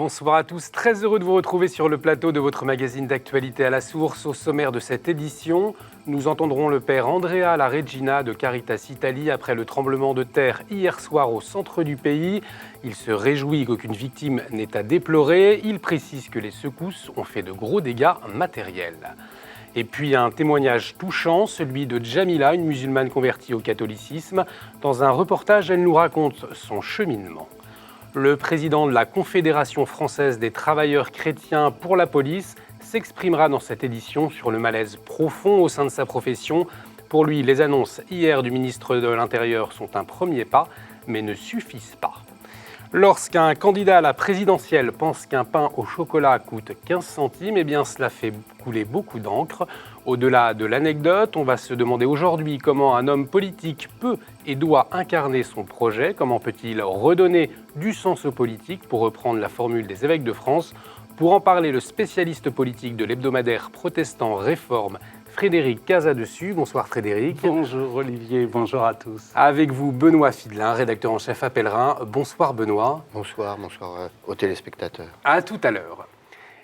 Bonsoir à tous, très heureux de vous retrouver sur le plateau de votre magazine d'actualité à la source. Au sommaire de cette édition, nous entendrons le père Andrea Laregina de Caritas Italie après le tremblement de terre hier soir au centre du pays. Il se réjouit qu'aucune victime n'ait à déplorer. Il précise que les secousses ont fait de gros dégâts matériels. Et puis un témoignage touchant, celui de Jamila, une musulmane convertie au catholicisme. Dans un reportage, elle nous raconte son cheminement. Le président de la Confédération française des travailleurs chrétiens pour la police s'exprimera dans cette édition sur le malaise profond au sein de sa profession. Pour lui, les annonces hier du ministre de l'Intérieur sont un premier pas, mais ne suffisent pas. Lorsqu'un candidat à la présidentielle pense qu'un pain au chocolat coûte 15 centimes, eh bien cela fait couler beaucoup d'encre. Au-delà de l'anecdote, on va se demander aujourd'hui comment un homme politique peut et doit incarner son projet, comment peut-il redonner du sens aux politiques, pour reprendre la formule des évêques de France. Pour en parler, le spécialiste politique de l'hebdomadaire protestant Réforme, Frédéric Casadessus. Bonsoir Frédéric. Bonjour Olivier, bonjour à tous. Avec vous Benoît Fidelin, rédacteur en chef à Pèlerin. Bonsoir Benoît. Bonsoir aux téléspectateurs. À tout à l'heure.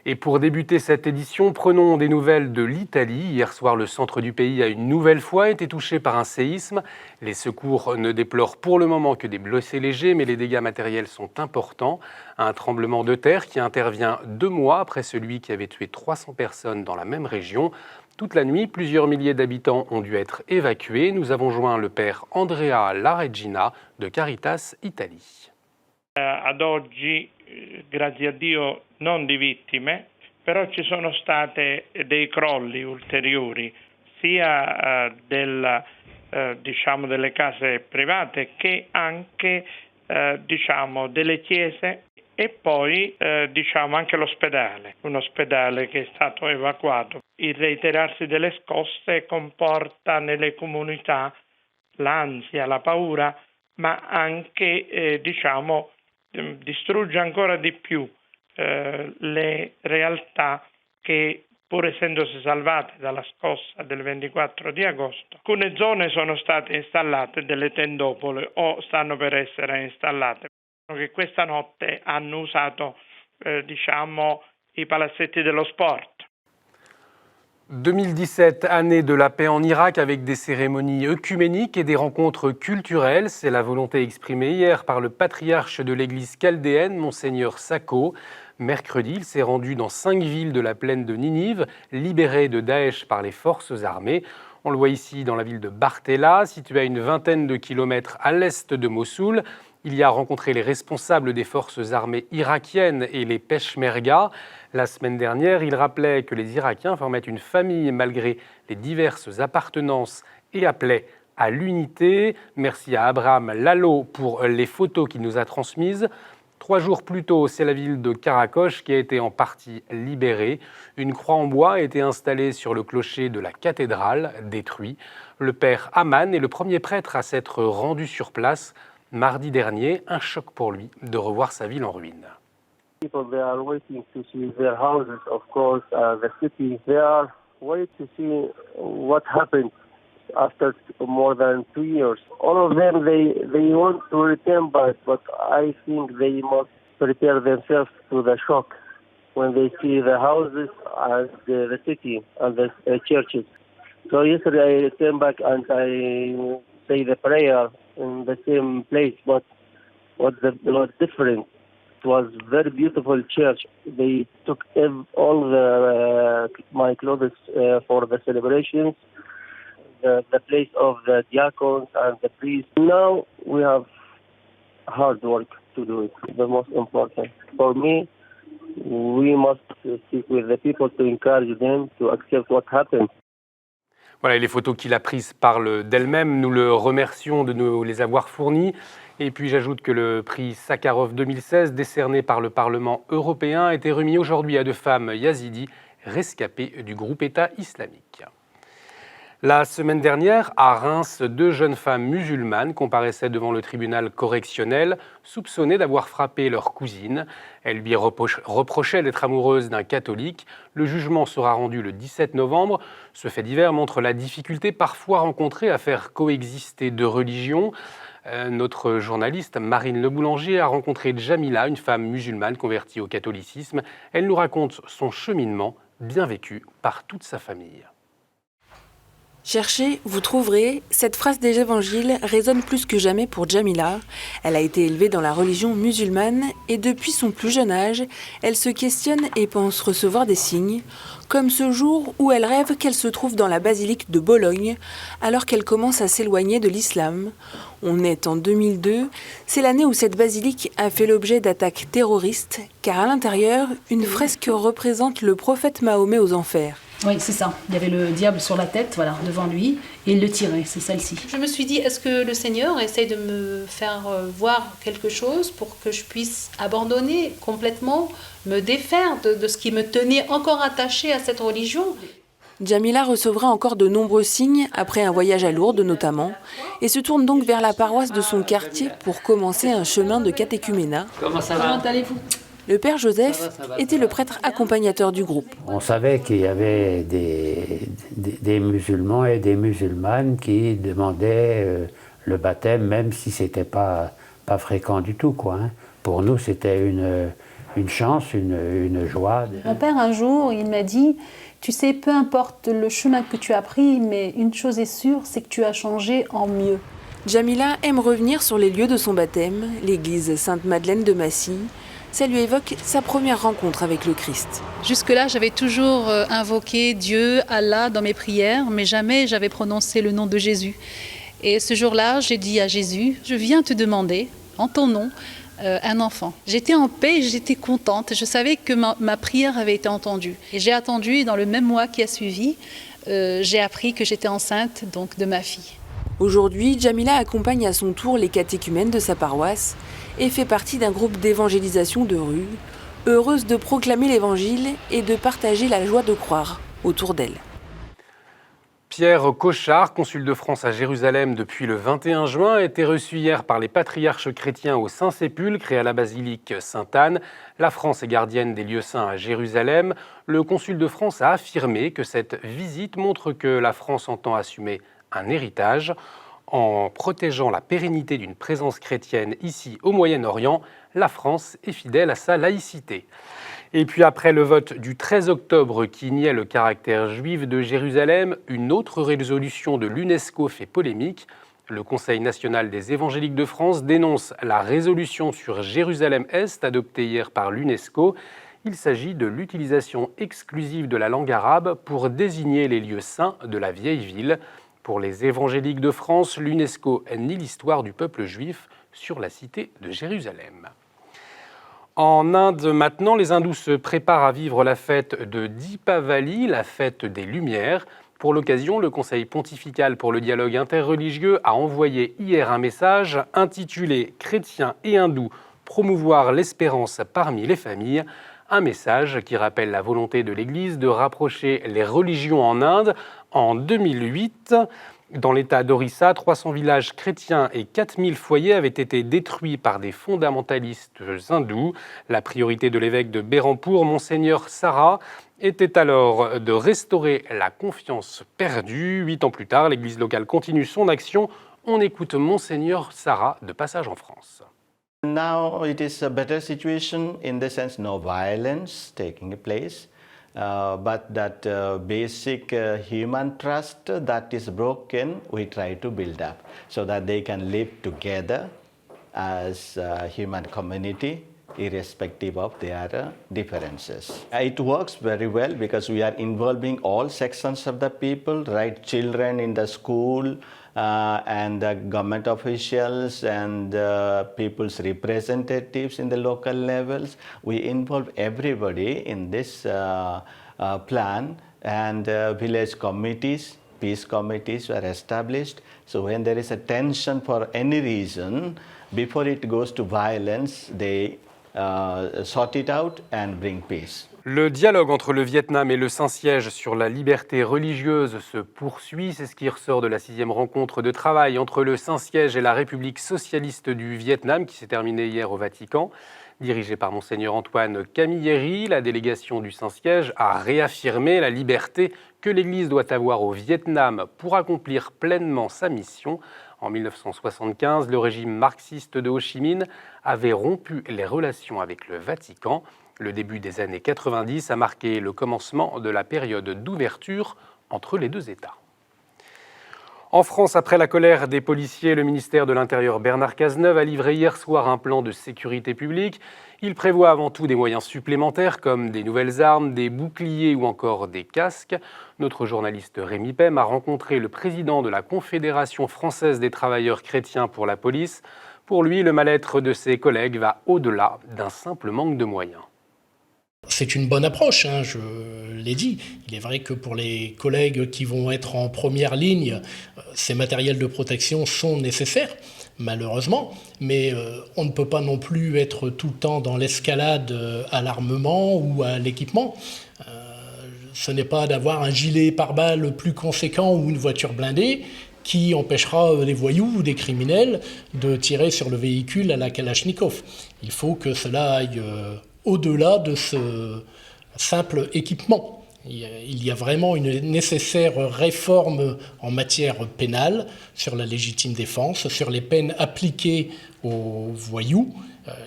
Et pour débuter cette édition, prenons des nouvelles de l'Italie. Hier soir, le centre du pays a une nouvelle fois été touché par un séisme. Les secours ne déplorent pour le moment que des blessés légers, mais les dégâts matériels sont importants. Un tremblement de terre qui intervient 2 mois après celui qui avait tué 300 personnes dans la même région. Toute la nuit, plusieurs milliers d'habitants ont dû être évacués. Nous avons joint le père Andrea Laregina de Caritas Italie. Ad oggi, grazie a Dio, non di vittime, però ci sono state dei crolli ulteriori, sia delle case private che anche delle chiese e poi anche l'ospedale, un ospedale che è stato evacuato. Il reiterarsi delle scosse comporta nelle comunità l'ansia, la paura, ma anche distrugge ancora di più le realtà che, pur essendosi salvate dalla scossa del 24 di agosto, alcune zone sono state installate delle tendopole o stanno per essere installate, che questa notte hanno usato i palazzetti dello sport. 2017, année de la paix en Irak avec des cérémonies œcuméniques et des rencontres culturelles. C'est la volonté exprimée hier par le patriarche de l'église chaldéenne, Monseigneur Sako. Mercredi, il s'est rendu dans 5 villes de la plaine de Ninive, libérées de Daesh par les forces armées. On le voit ici dans la ville de Bartella, située à une vingtaine de kilomètres à l'est de Mossoul. Il y a rencontré les responsables des forces armées irakiennes et les Peshmerga. La semaine dernière, il rappelait que les Irakiens formaient une famille malgré les diverses appartenances et appelait à l'unité. Merci à Abraham Lalo pour les photos qu'il nous a transmises. 3 jours plus tôt, c'est la ville de Karakosh qui a été en partie libérée. Une croix en bois a été installée sur le clocher de la cathédrale, détruit. Le père Aman est le premier prêtre à s'être rendu sur place. Mardi dernier, un choc pour lui de revoir sa ville en ruine. People, they are waiting to see their houses, of course, the city. They are waiting to see what happened after more than 2 years. All of them, they want to return back, but I think they must prepare themselves to the shock when they see the houses and the city and the churches. So yesterday I came back and I say the prayer in the same place, but what was different. It was very beautiful church. They took all my clothes for the celebrations, the place of the diacons and the priests. Now we have hard work to do it, the most important. For me, we must speak with the people to encourage them to accept what happened. Voilà, et les photos qu'il a prises parlent d'elles-mêmes. Nous le remercions de nous les avoir fournies. Et puis j'ajoute que le prix Sakharov 2016, décerné par le Parlement européen, a été remis aujourd'hui à 2 femmes yazidis rescapées du groupe État islamique. La semaine dernière, à Reims, 2 jeunes femmes musulmanes comparaissaient devant le tribunal correctionnel, soupçonnées d'avoir frappé leur cousine. Elles lui reprochaient d'être amoureuse d'un catholique. Le jugement sera rendu le 17 novembre. Ce fait divers montre la difficulté parfois rencontrée à faire coexister 2 religions. Notre journaliste Marine Le Boulanger a rencontré Jamila, une femme musulmane convertie au catholicisme. Elle nous raconte son cheminement, bien vécu par toute sa famille. Cherchez, vous trouverez, cette phrase des évangiles résonne plus que jamais pour Jamila. Elle a été élevée dans la religion musulmane et depuis son plus jeune âge, elle se questionne et pense recevoir des signes, comme ce jour où elle rêve qu'elle se trouve dans la basilique de Bologne, alors qu'elle commence à s'éloigner de l'islam. On est en 2002, c'est l'année où cette basilique a fait l'objet d'attaques terroristes, car à l'intérieur, une fresque représente le prophète Mahomet aux enfers. Oui, c'est ça. Il y avait le diable sur la tête, voilà, devant lui, et il le tirait, c'est celle-ci. Je me suis dit, est-ce que le Seigneur essaye de me faire voir quelque chose pour que je puisse abandonner complètement, me défaire de ce qui me tenait encore attachée à cette religion? Jamila recevra encore de nombreux signes, après un voyage à Lourdes notamment, et se tourne donc vers la paroisse de son quartier pour commencer un chemin de catéchuménat. Comment allez-vous ? Le père Joseph était le prêtre accompagnateur du groupe. On savait qu'il y avait des musulmans et des musulmanes qui demandaient le baptême, même si ce n'était pas fréquent du tout, quoi, hein. Pour nous, c'était une chance, une joie. Mon père, un jour, il m'a dit, tu sais, peu importe le chemin que tu as pris, mais une chose est sûre, c'est que tu as changé en mieux. Jamila aime revenir sur les lieux de son baptême, l'église Sainte-Madeleine de Massy. Ça lui évoque sa première rencontre avec le Christ. Jusque-là, j'avais toujours invoqué Dieu, Allah dans mes prières, mais jamais j'avais prononcé le nom de Jésus. Et ce jour-là, j'ai dit à Jésus, je viens te demander, en ton nom, un enfant. J'étais en paix, j'étais contente, je savais que ma prière avait été entendue. Et j'ai attendu, et dans le même mois qui a suivi, j'ai appris que j'étais enceinte donc, de ma fille. Aujourd'hui, Jamila accompagne à son tour les catéchumènes de sa paroisse et fait partie d'un groupe d'évangélisation de rue, heureuse de proclamer l'évangile et de partager la joie de croire autour d'elle. Pierre Cochard, consul de France à Jérusalem depuis le 21 juin, a été reçu hier par les patriarches chrétiens au Saint-Sépulcre et à la basilique Sainte-Anne. La France est gardienne des lieux saints à Jérusalem. Le consul de France a affirmé que cette visite montre que la France entend assumer un héritage. En protégeant la pérennité d'une présence chrétienne ici au Moyen-Orient, la France est fidèle à sa laïcité. Et puis après le vote du 13 octobre qui niait le caractère juif de Jérusalem, une autre résolution de l'UNESCO fait polémique. Le Conseil national des évangéliques de France dénonce la résolution sur Jérusalem-Est adoptée hier par l'UNESCO. Il s'agit de l'utilisation exclusive de la langue arabe pour désigner les lieux saints de la vieille ville. Pour les évangéliques de France, l'UNESCO nie l'histoire du peuple juif sur la cité de Jérusalem. En Inde, maintenant, les hindous se préparent à vivre la fête de Dipavali, la fête des Lumières. Pour l'occasion, le Conseil pontifical pour le dialogue interreligieux a envoyé hier un message intitulé « Chrétiens et hindous, promouvoir l'espérance parmi les familles ». Un message qui rappelle la volonté de l'Église de rapprocher les religions en Inde. En 2008, dans l'État d'Orissa, 300 villages chrétiens et 4000 foyers avaient été détruits par des fondamentalistes hindous. La priorité de l'évêque de Berhampur, Monseigneur Sarah, était alors de restaurer la confiance perdue. 8 ans plus tard, l'Église locale continue son action. On écoute Monseigneur Sarah de passage en France. Now it is a better situation in the sense no violence taking place, but that basic human trust that is broken, we try to build up so that they can live together as a human community, irrespective of their differences. It works very well because we are involving all sections of the people, right? Children in the school, and the government officials and people's representatives in the local levels. We involve everybody in this plan, and village committees, peace committees were established. So when there is a tension for any reason, before it goes to violence, they sort it out and bring peace. Le dialogue entre le Vietnam et le Saint-Siège sur la liberté religieuse se poursuit. C'est ce qui ressort de la 6e rencontre de travail entre le Saint-Siège et la République socialiste du Vietnam qui s'est terminée hier au Vatican. Dirigée par Monseigneur Antoine Camilleri, la délégation du Saint-Siège a réaffirmé la liberté que l'Église doit avoir au Vietnam pour accomplir pleinement sa mission. En 1975, le régime marxiste de Ho Chi Minh avait rompu les relations avec le Vatican. Le début des années 90 a marqué le commencement de la période d'ouverture entre les deux États. En France, après la colère des policiers, le ministère de l'Intérieur Bernard Cazeneuve a livré hier soir un plan de sécurité publique. Il prévoit avant tout des moyens supplémentaires comme des nouvelles armes, des boucliers ou encore des casques. Notre journaliste Rémi Pem a rencontré le président de la Confédération française des travailleurs chrétiens pour la police. Pour lui, le mal-être de ses collègues va au-delà d'un simple manque de moyens. C'est une bonne approche, je l'ai dit. Il est vrai que pour les collègues qui vont être en première ligne, ces matériels de protection sont nécessaires, malheureusement. Mais on ne peut pas non plus être tout le temps dans l'escalade à l'armement ou à l'équipement. Ce n'est pas d'avoir un gilet pare-balles plus conséquent ou une voiture blindée qui empêchera les voyous ou des criminels de tirer sur le véhicule à la Kalachnikov. Il faut que cela aille au-delà de ce simple équipement. Il y a vraiment une nécessaire réforme en matière pénale sur la légitime défense, sur les peines appliquées aux voyous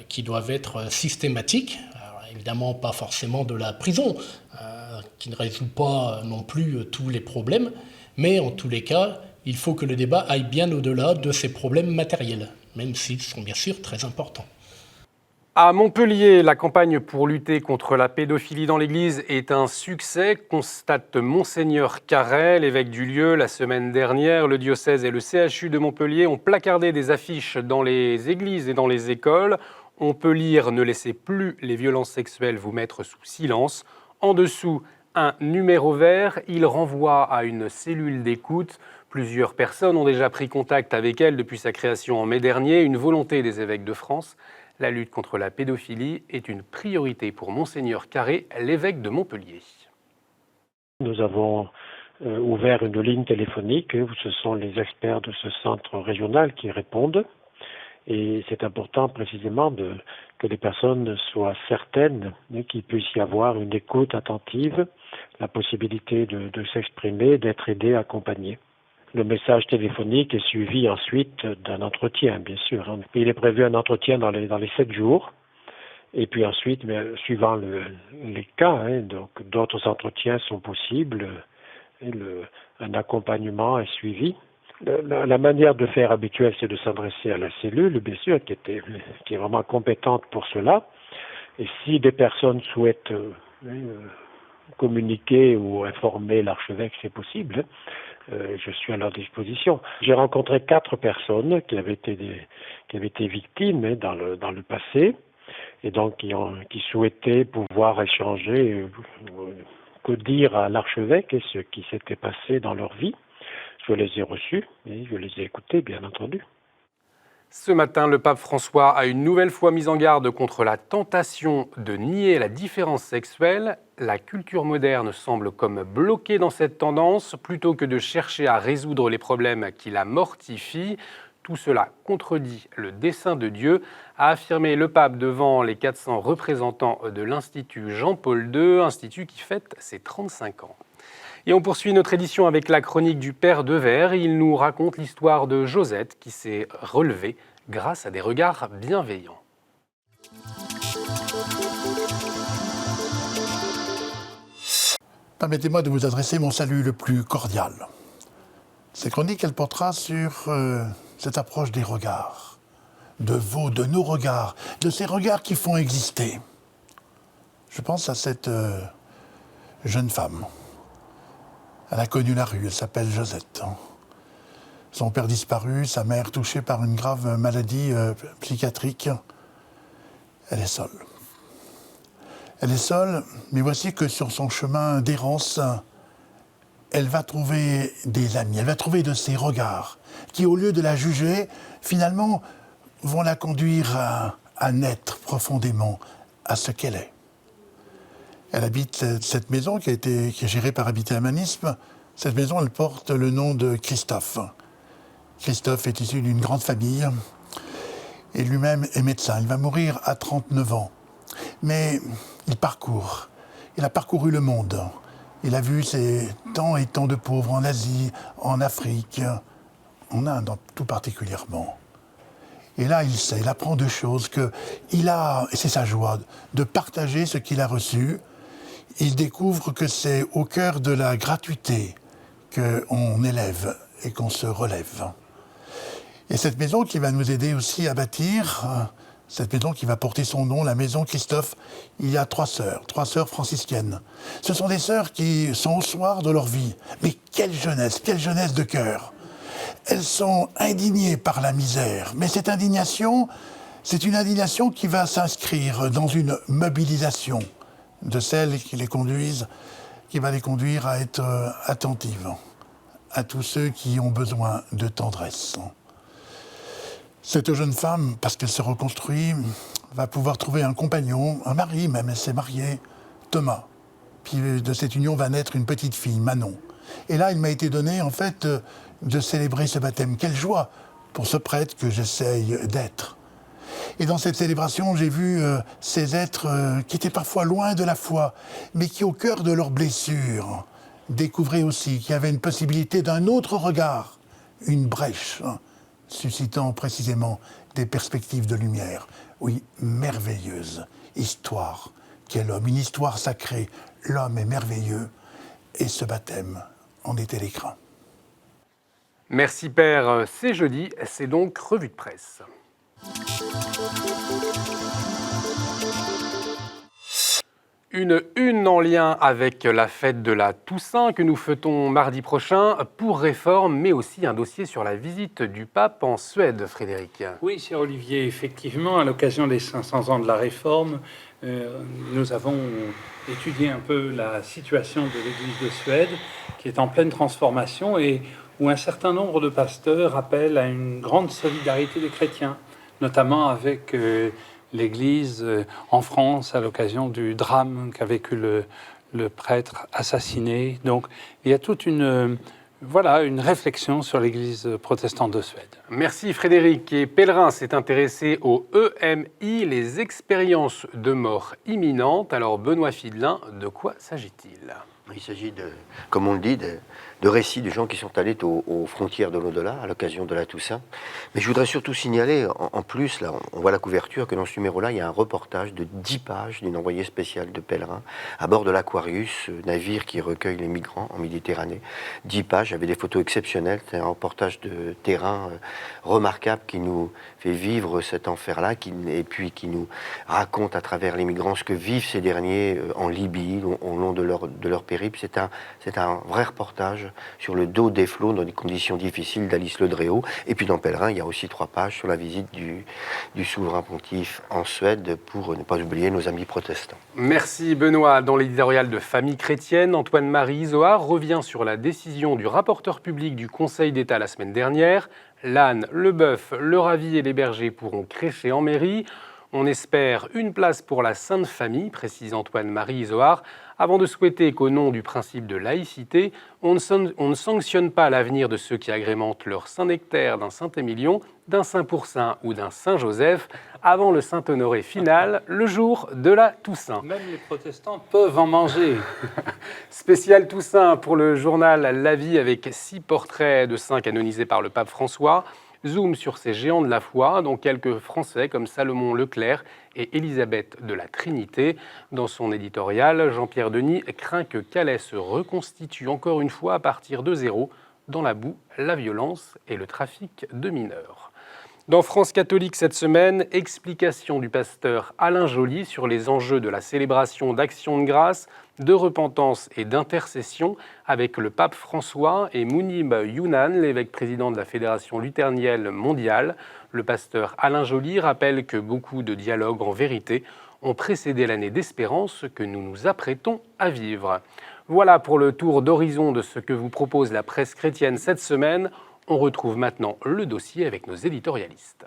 qui doivent être systématiques. Alors, évidemment, pas forcément de la prison, qui ne résout pas non plus tous les problèmes, mais en tous les cas, il faut que le débat aille bien au-delà de ces problèmes matériels, même s'ils sont bien sûr très importants. À Montpellier, la campagne pour lutter contre la pédophilie dans l'Église est un succès, constate Monseigneur Carrel, l'évêque du lieu. La semaine dernière, le diocèse et le CHU de Montpellier ont placardé des affiches dans les églises et dans les écoles. On peut lire « Ne laissez plus les violences sexuelles vous mettre sous silence ». En dessous, un numéro vert. Il renvoie à une cellule d'écoute. Plusieurs personnes ont déjà pris contact avec elle depuis sa création en mai dernier. Une volonté des évêques de France. La lutte contre la pédophilie est une priorité pour Monseigneur Carré, l'évêque de Montpellier. Nous avons ouvert une ligne téléphonique où ce sont les experts de ce centre régional qui répondent. Et c'est important précisément que les personnes soient certaines qu'il puisse y avoir une écoute attentive, la possibilité de s'exprimer, d'être aidé, accompagné. Le message téléphonique est suivi ensuite d'un entretien, bien sûr. Il est prévu un entretien dans les 7 jours. Et puis ensuite, suivant les cas, donc d'autres entretiens sont possibles. Et un accompagnement est suivi. La manière de faire habituelle, c'est de s'adresser à la cellule, bien sûr, qui est vraiment compétente pour cela. Et si des personnes souhaitent communiquer ou informer l'archevêque, c'est possible. Je suis à leur disposition. J'ai rencontré 4 personnes qui avaient été victimes dans le passé et donc qui souhaitaient pouvoir échanger, que dire à l'archevêque ce qui s'était passé dans leur vie. Je les ai reçus et je les ai écoutés, bien entendu. Ce matin, le pape François a une nouvelle fois mis en garde contre la tentation de nier la différence sexuelle. La culture moderne semble comme bloquée dans cette tendance, plutôt que de chercher à résoudre les problèmes qui la mortifient. Tout cela contredit le dessein de Dieu, a affirmé le pape devant les 400 représentants de l'Institut Jean-Paul II, institut qui fête ses 35 ans. Et on poursuit notre édition avec la chronique du Père Devers. Il nous raconte l'histoire de Josette qui s'est relevée grâce à des regards bienveillants. Permettez-moi de vous adresser mon salut le plus cordial. Cette chronique, elle portera sur cette approche des regards, de nos regards, de ces regards qui font exister. Je pense à cette jeune femme. Elle a connu la rue, elle s'appelle Josette. Son père disparu, sa mère touchée par une grave maladie psychiatrique. Elle est seule. Elle est seule, mais voici que sur son chemin d'errance, elle va trouver des amis, elle va trouver de ces regards qui, au lieu de la juger, finalement, vont la conduire à naître profondément à ce qu'elle est. Elle habite cette maison qui est gérée par Habitat Humanisme. Cette maison, elle porte le nom de Christophe. Christophe est issu d'une grande famille et lui-même est médecin. Il va mourir à 39 ans. Mais il a parcouru le monde. Il a vu tant et tant de pauvres en Asie, en Afrique, en Inde tout particulièrement. Et là, il apprend deux choses, et c'est sa joie, de partager ce qu'il a reçu. Il découvre que c'est au cœur de la gratuité qu'on élève et qu'on se relève. Et cette maison qui va nous aider aussi à bâtir, cette maison qui va porter son nom, la maison Christophe, il y a trois sœurs franciscaines. Ce sont des sœurs qui sont au soir de leur vie. Mais quelle jeunesse de cœur! Elles sont indignées par la misère. Mais cette indignation, c'est une indignation qui va s'inscrire dans une mobilisation de celles qui va les conduire à être attentives à tous ceux qui ont besoin de tendresse. Cette jeune femme, parce qu'elle se reconstruit, va pouvoir trouver un compagnon, un mari même, elle s'est mariée, Thomas. Puis de cette union va naître une petite fille, Manon. Et là, il m'a été donné, en fait, de célébrer ce baptême. Quelle joie pour ce prêtre que j'essaye d'être. Et dans cette célébration, j'ai vu ces êtres qui étaient parfois loin de la foi, mais qui, au cœur de leurs blessures, découvraient aussi qu'il y avait une possibilité d'un autre regard, une brèche, suscitant précisément des perspectives de lumière. Oui, merveilleuse histoire qu'est l'homme, une histoire sacrée. L'homme est merveilleux et ce baptême en était l'écrin. Merci Père, c'est jeudi, c'est donc revue de presse. Une une en lien avec la fête de la Toussaint que nous fêtons mardi prochain pour Réforme, mais aussi un dossier sur la visite du pape en Suède, Frédéric. Oui, cher Olivier, effectivement, à l'occasion des 500 ans de la Réforme, nous avons étudié un peu la situation de l'Église de Suède, qui est en pleine transformation et où un certain nombre de pasteurs appellent à une grande solidarité des chrétiens, notamment avec l'Église en France à l'occasion du drame qu'a vécu le prêtre assassiné. Donc il y a toute une réflexion sur l'Église protestante de Suède. Merci Frédéric. Et Pèlerin s'est intéressé au EMI, les expériences de mort imminente. Alors Benoît Fidelin, de quoi s'agit-il ? Il s'agit, comme on le dit, de récits de gens qui sont allés aux frontières de l'au-delà à l'occasion de la Toussaint. Mais je voudrais surtout signaler, en plus, là, on voit la couverture, que dans ce numéro-là, il y a un reportage de 10 pages d'une envoyée spéciale de Pèlerin à bord de l'Aquarius, navire qui recueille les migrants en Méditerranée. 10 pages avec des photos exceptionnelles. C'est un reportage de terrain remarquable qui nous fait vivre cet enfer-là et puis qui nous raconte à travers les migrants ce que vivent ces derniers en Libye, au long de leur périple. C'est un vrai reportage sur le dos des flots dans des conditions difficiles d'Alice Ledréau. Et puis dans Pèlerin, il y a aussi 3 pages sur la visite du souverain pontife en Suède pour ne pas oublier nos amis protestants. Merci Benoît. Dans l'éditorial de Famille chrétienne, Antoine-Marie Isoard revient sur la décision du rapporteur public du Conseil d'État la semaine dernière. L'âne, le bœuf, le ravi et les bergers pourront crécher en mairie. On espère une place pour la Sainte Famille, précise Antoine-Marie Isoard, avant de souhaiter qu'au nom du principe de laïcité, on ne sanctionne pas l'avenir de ceux qui agrémentent leur Saint-Nectaire d'un Saint-Émilion, d'un Saint-Pourçain ou d'un Saint-Joseph avant le Saint-Honoré final, le jour de la Toussaint. Même les protestants peuvent en manger. Spécial Toussaint pour le journal La Vie avec 6 portraits de saints canonisés par le pape François. Zoom sur ces géants de la foi, dont quelques Français comme Salomon Leclerc et Élisabeth de la Trinité. Dans son éditorial, Jean-Pierre Denis craint que Calais se reconstitue encore une fois à partir de zéro dans la boue, la violence et le trafic de mineurs. Dans France catholique cette semaine, explication du pasteur Alain Joly sur les enjeux de la célébration d'Action de grâce, de repentance et d'intercession avec le pape François et Mounib Younan, l'évêque président de la Fédération luthérienne mondiale. Le pasteur Alain Joly rappelle que beaucoup de dialogues en vérité ont précédé l'année d'espérance que nous nous apprêtons à vivre. Voilà pour le tour d'horizon de ce que vous propose la presse chrétienne cette semaine. On retrouve maintenant le dossier avec nos éditorialistes.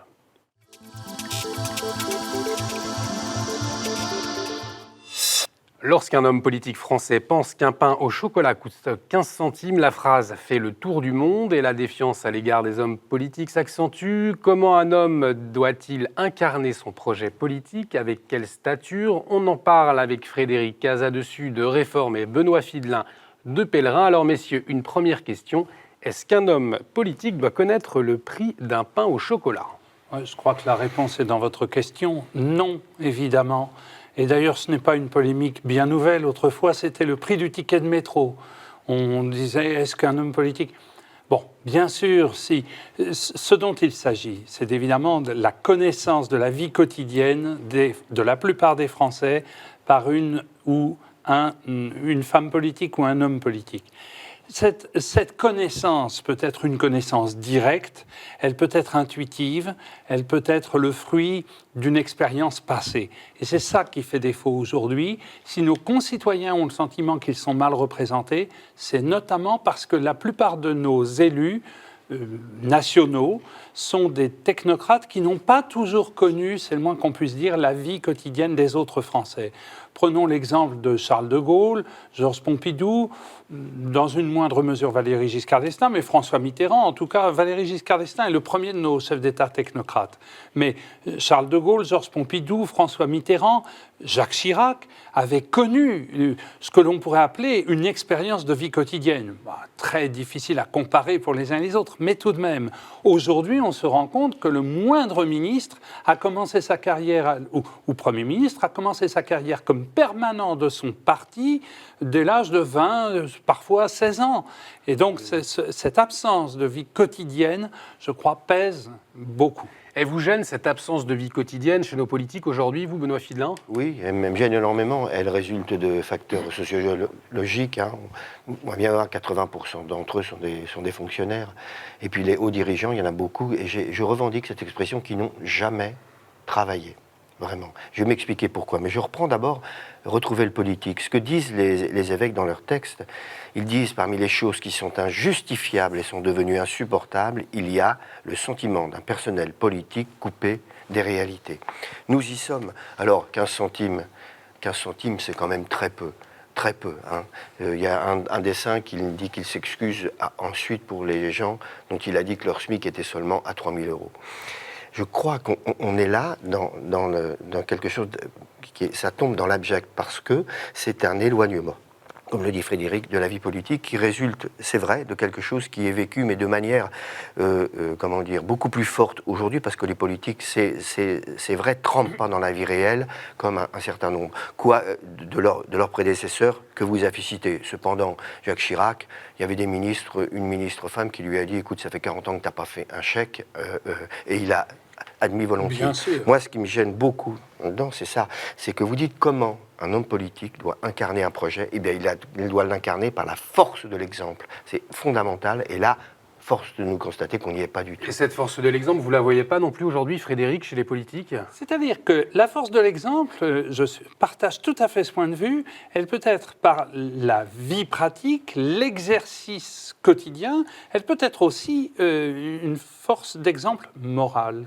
Lorsqu'un homme politique français pense qu'un pain au chocolat coûte 15 centimes, la phrase fait le tour du monde et la défiance à l'égard des hommes politiques s'accentue. Comment un homme doit-il incarner son projet politique? Avec quelle stature? On en parle avec Frédéric Casadessus de Réforme et Benoît Fidelin de Pèlerin. Alors messieurs, une première question. Est-ce qu'un homme politique doit connaître le prix d'un pain au chocolat? Je crois que la réponse est dans votre question. Non, évidemment. Et d'ailleurs, ce n'est pas une polémique bien nouvelle. Autrefois, c'était le prix du ticket de métro. On disait, est-ce qu'un homme politique... Bon, bien sûr, si. Ce dont il s'agit, c'est évidemment de la connaissance de la vie quotidienne de la plupart des Français par une femme politique ou un homme politique. Cette connaissance peut être une connaissance directe, elle peut être intuitive, elle peut être le fruit d'une expérience passée. Et c'est ça qui fait défaut aujourd'hui. Si nos concitoyens ont le sentiment qu'ils sont mal représentés, c'est notamment parce que la plupart de nos élus nationaux sont des technocrates qui n'ont pas toujours connu, c'est le moins qu'on puisse dire, la vie quotidienne des autres Français. Prenons l'exemple de Charles de Gaulle, Georges Pompidou, dans une moindre mesure Valéry Giscard d'Estaing, mais François Mitterrand. En tout cas, Valéry Giscard d'Estaing est le premier de nos chefs d'État technocrates. Mais Charles de Gaulle, Georges Pompidou, François Mitterrand, Jacques Chirac avaient connu ce que l'on pourrait appeler une expérience de vie quotidienne. Très difficile à comparer pour les uns et les autres, mais tout de même. Aujourd'hui, on se rend compte que le moindre ministre a commencé sa carrière, ou Premier ministre, a commencé sa carrière comme permanent de son parti dès l'âge de 20, parfois 16 ans. Et donc, cette absence de vie quotidienne, je crois, pèse beaucoup. Elle vous gêne, cette absence de vie quotidienne chez nos politiques aujourd'hui, vous, Benoît Fidelin? Oui, elle me gêne énormément. Elle résulte de facteurs sociologiques. On voit bien voir 80% d'entre eux sont des fonctionnaires. Et puis les hauts dirigeants, il y en a beaucoup. Et je revendique cette expression qui n'ont jamais travaillé. Vraiment. Je vais m'expliquer pourquoi. Mais je reprends d'abord retrouver le politique. Ce que disent les évêques dans leurs textes, ils disent parmi les choses qui sont injustifiables et sont devenues insupportables, il y a le sentiment d'un personnel politique coupé des réalités. Nous y sommes. Alors 15 centimes, c'est quand même très peu. Très peu. Il y a un des saints qui dit qu'il s'excuse ensuite pour les gens dont il a dit que leur SMIC était seulement à 3 000 €. Je crois qu'on est là dans quelque chose ça tombe dans l'abject parce que c'est un éloignement, comme le dit Frédéric, de la vie politique qui résulte, c'est vrai, de quelque chose qui est vécu, mais de manière, beaucoup plus forte aujourd'hui, parce que les politiques, c'est vrai, trempent pas dans la vie réelle, comme un certain nombre de leurs prédécesseurs que vous avez cités. Cependant, Jacques Chirac, il y avait une ministre femme qui lui a dit, écoute, ça fait 40 ans que tu n'as pas fait un chèque, et il a admis volontiers. Bien sûr. Moi, ce qui me gêne beaucoup dedans, c'est ça, c'est que vous dites comment un homme politique doit incarner un projet. Eh bien, il doit l'incarner par la force de l'exemple. C'est fondamental, et là, force de nous constater qu'on n'y est pas du tout. Et cette force de l'exemple, vous ne la voyez pas non plus aujourd'hui, Frédéric, chez les politiques? C'est-à-dire que la force de l'exemple, je partage tout à fait ce point de vue, elle peut être par la vie pratique, l'exercice quotidien, elle peut être aussi une force d'exemple moral.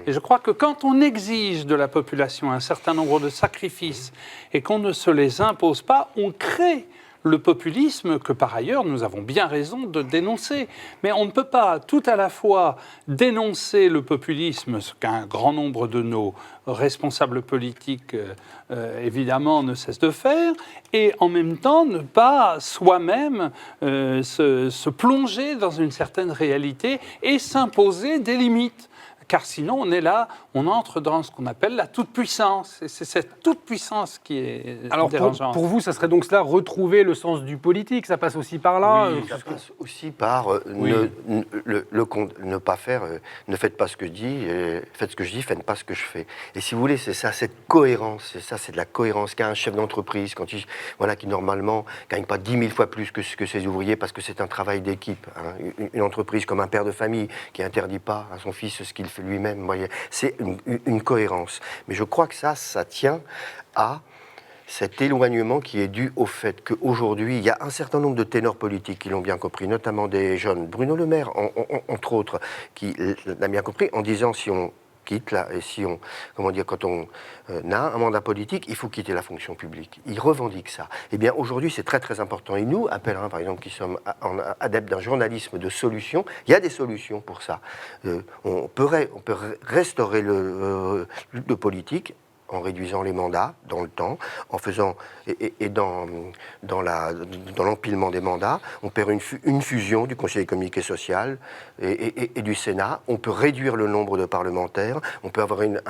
Et je crois que quand on exige de la population un certain nombre de sacrifices et qu'on ne se les impose pas, on crée le populisme que, par ailleurs, nous avons bien raison de dénoncer. Mais on ne peut pas tout à la fois dénoncer le populisme, ce qu'un grand nombre de nos responsables politiques, évidemment, ne cessent de faire, et en même temps ne pas soi-même se plonger dans une certaine réalité et s'imposer des limites. Car sinon, on est là, on entre dans ce qu'on appelle la toute-puissance. Et c'est cette toute-puissance qui est dérangeante. Pour vous, ça serait donc cela, retrouver le sens du politique. Ça passe aussi par là. Oui, ça passe aussi par ne pas faire, ne faites pas ce que je dis, faites ce que je dis, faites pas ce que je fais. Et si vous voulez, c'est ça, cette cohérence, c'est de la cohérence qu'a un chef d'entreprise, qui normalement gagne pas 10 000 fois plus que ses ouvriers, parce que c'est un travail d'équipe. Une entreprise comme un père de famille qui interdit pas à son fils ce qu'il fait lui-même, c'est une cohérence. Mais je crois que ça tient à cet éloignement qui est dû au fait qu'aujourd'hui, il y a un certain nombre de ténors politiques qui l'ont bien compris, notamment des jeunes. Bruno Le Maire, entre autres, qui l'a bien compris, en disant si on quitte là, et si on, quand on a un mandat politique, il faut quitter la fonction publique. Ils revendiquent ça. Eh bien, aujourd'hui, c'est très très important. Et nous, à Pèlerin, par exemple, qui sommes adeptes d'un journalisme de solutions, il y a des solutions pour ça. On peut restaurer le politique en réduisant les mandats dans le temps, en faisant et dans l'empilement des mandats, on perd une fusion du Conseil économique et social et du Sénat. On peut réduire le nombre de parlementaires, on peut avoir une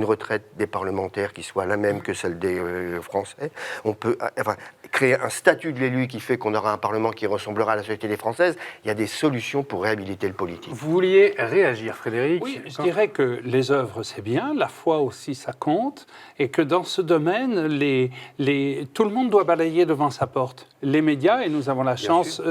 retraite des parlementaires qui soit la même que celle des Français. On peut créer un statut de l'élu qui fait qu'on aura un Parlement qui ressemblera à la société des Françaises. Il y a des solutions pour réhabiliter le politique. Vous vouliez réagir, Frédéric? Oui, je dirais que les œuvres, c'est bien, la foi aussi, ça compte, et que dans ce domaine, tout le monde doit balayer devant sa porte. Les médias, et nous avons la chance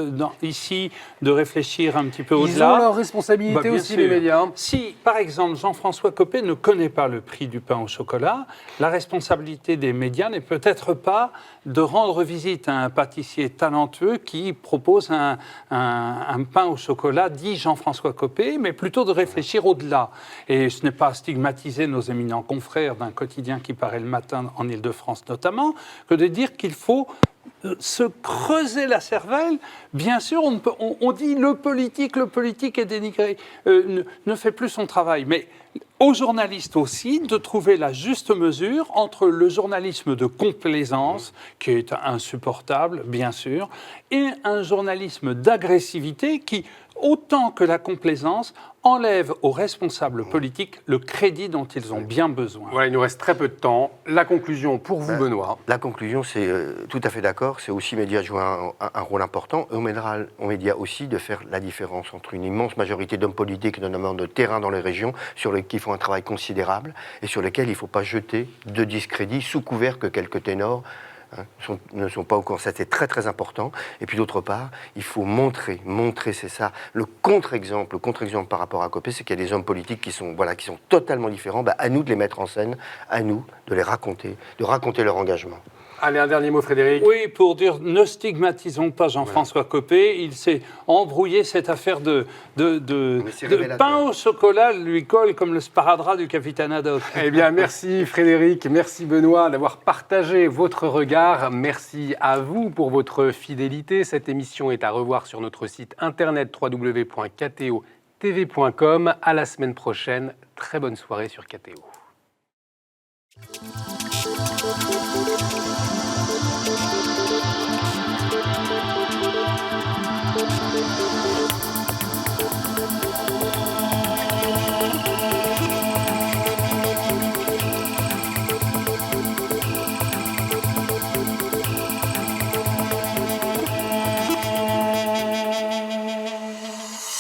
ici de réfléchir un petit peu au-delà. Ils ont leur responsabilité aussi, les médias. Si, par exemple, Jean-François Copé ne connaît pas le prix du pain au chocolat, la responsabilité des médias n'est peut-être pas de rendre visite à un pâtissier talentueux qui propose un pain au chocolat dit Jean-François Copé, mais plutôt de réfléchir au-delà. Et ce n'est pas stigmatiser nos éminents confrères d'un quotidien qui paraît le matin en Île-de-France notamment, que de dire qu'il faut se creuser la cervelle. Bien sûr, on dit le politique est dénigré, ne fait plus son travail. Mais aux journalistes aussi de trouver la juste mesure entre le journalisme de complaisance, qui est insupportable, bien sûr, et un journalisme d'agressivité qui, autant que la complaisance, enlève aux responsables politiques le crédit dont ils ont bien besoin. Voilà, il nous reste très peu de temps. La conclusion pour vous, Benoît. La conclusion, c'est tout à fait d'accord, c'est aussi médias jouer un rôle important. Et aux médias aussi de faire la différence entre une immense majorité d'hommes politiques et d'hommes de terrain dans les régions qui font un travail considérable et sur lesquels il ne faut pas jeter de discrédit sous couvert que quelques ténors ne sont pas au courant. Ça, c'est très très important. Et puis d'autre part, il faut montrer, c'est ça. Le contre-exemple par rapport à Copé, c'est qu'il y a des hommes politiques qui sont totalement différents. À nous de les mettre en scène, à nous de les raconter, de raconter leur engagement. Allez, un dernier mot, Frédéric. Oui, pour dire, ne stigmatisons pas Jean-François Copé. Il s'est embrouillé cette affaire de pain au chocolat, lui colle comme le sparadrap du capitaine Haddock. Eh bien, merci Frédéric, merci Benoît d'avoir partagé votre regard. Merci à vous pour votre fidélité. Cette émission est à revoir sur notre site internet www.kto.tv.com. À la semaine prochaine. Très bonne soirée sur KTO.